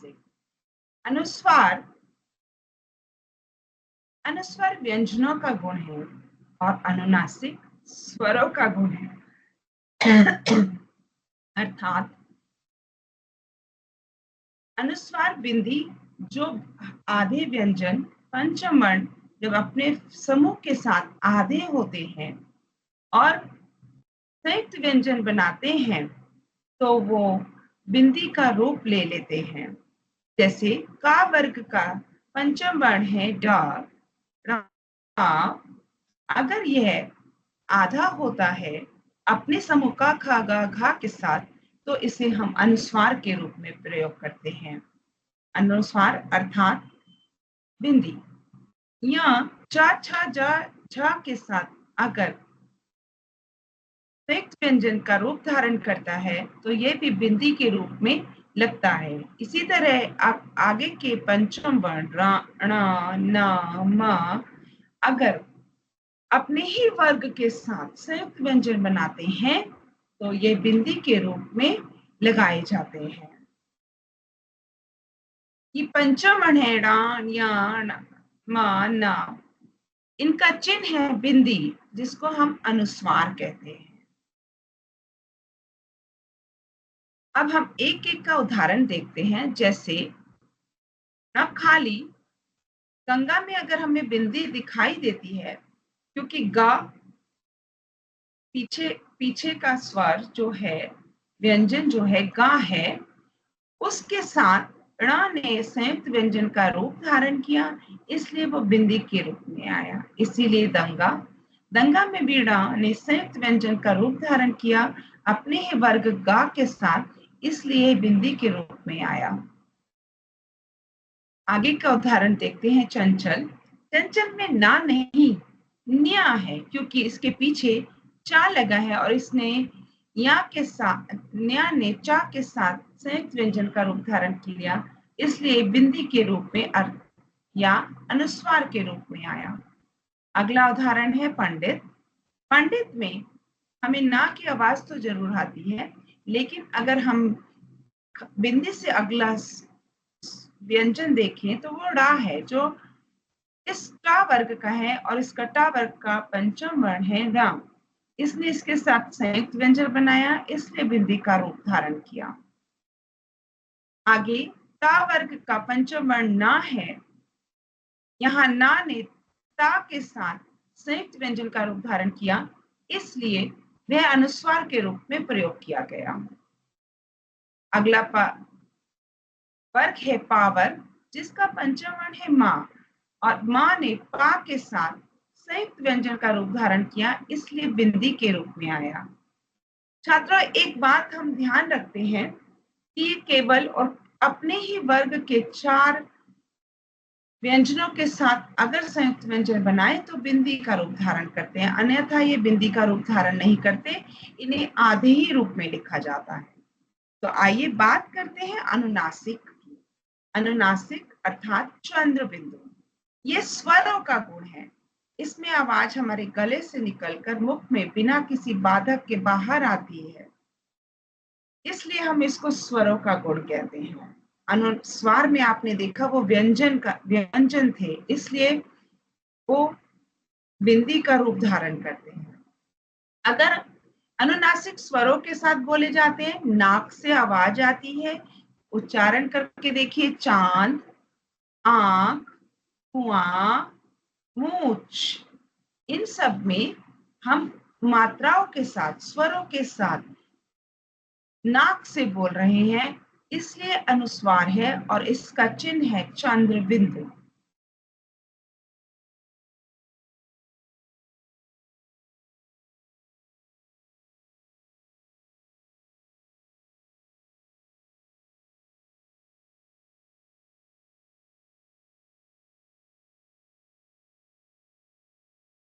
अनुनासिक। अनुस्वार अनुस्वार व्यंजनों का गुण है और अनुनासिक स्वरों का गुण है। अर्थात अनुस्वार बिंदी जो आधे व्यंजन पंचम वर्ण जब अपने समूह के साथ आधे होते हैं और संयुक्त व्यंजन बनाते हैं तो वो बिंदी का रूप ले लेते हैं। जैसे का वर्ग का पंचम वर्ण है ड, रा। अगर यह आधा होता है अपने समूह का खा गा घा के साथ तो इसे हम अनुस्वार के रूप में प्रयोग करते हैं। अनुस्वार अर्थात बिंदी या चा छा जा झा के साथ अगर संयुक्त व्यंजन का रूप धारण करता है तो यह भी बिंदी के रूप में लगता है। इसी तरह आगे के पंचम वर्ण रा, ण, न, म अगर अपने ही वर्ग के साथ संयुक्त व्यंजन बनाते हैं तो ये बिंदी के रूप में लगाए जाते हैं। ये पंचम वर्ण है ण, य, म, न, इनका चिन्ह है बिंदी जिसको हम अनुस्वार कहते हैं। अब हम एक एक का उदाहरण देखते हैं। जैसे खाली गंगा में अगर हमें बिंदी दिखाई देती है क्योंकि गा पीछे का स्वर जो है व्यंजन जो है गा है उसके साथ ण ने संयुक्त व्यंजन का रूप धारण किया इसलिए वो बिंदी के रूप में आया। इसीलिए दंगा में भी ण ने संयुक्त व्यंजन का रूप धारण किया अपने ही वर्ग गा के साथ, इसलिए बिंदी के रूप में आया। आगे का उदाहरण देखते हैं। चंचल में ना नहीं न्या है क्योंकि इसके पीछे चा लगा है और इसने या के साथ न्या ने चा के साथ संयुक्त व्यंजन का रूप धारण किया इसलिए बिंदी के रूप में अर्थ या अनुस्वार के रूप में आया। अगला उदाहरण है पंडित में हमें ना की आवाज तो जरूर आती है लेकिन अगर हम बिंदी से अगला व्यंजन देखें तो वो ड़ा है जो इस टा वर्ग का है और इसका टा वर्ग का पंचम वर्ण है राम। इसने इसके साथ संयुक्त व्यंजन बनाया इसलिए बिंदी का रूप धारण किया। आगे ता वर्ग का पंचम वर्ण ना है। यहाँ ना ने ता के साथ संयुक्त व्यंजन का रूप धारण किया इसलिए वह अनुस्वार के रूप में प्रयोग किया गया। अगला वर्ग है पावर जिसका पंचम वर्ण है माँ और माँ ने पा के साथ संयुक्त व्यंजन का रूप धारण किया इसलिए बिंदी के रूप में आया। छात्रों एक बात हम ध्यान रखते हैं कि ये केवल और अपने ही वर्ग के 4 व्यंजनों के साथ अगर संयुक्त व्यंजन बनाए तो बिंदी का रूप धारण करते हैं, अन्यथा ये बिंदी का रूप धारण नहीं करते, इन्हें आधे ही रूप में लिखा जाता है। तो आइए बात करते हैं अनुनासिक की। अनुनासिक अर्थात चंद्र बिंदु, ये स्वरों का गुण है। इसमें आवाज हमारे गले से निकलकर मुख में बिना किसी बाधक के बाहर आती है, इसलिए हम इसको स्वरों का गुण कहते हैं। अनुस्वार में आपने देखा वो व्यंजन थे, इसलिए वो बिंदी का रूप धारण करते हैं। अगर अनुनासिक स्वरों के साथ बोले जाते हैं, नाक से आवाज आती है, उच्चारण करके देखिए चांद, आंख, कुआं, मूछ, इन सब में हम मात्राओं के साथ स्वरों के साथ नाक से बोल रहे हैं, इसलिए अनुस्वार है और इसका चिन्ह है चंद्र बिंदु।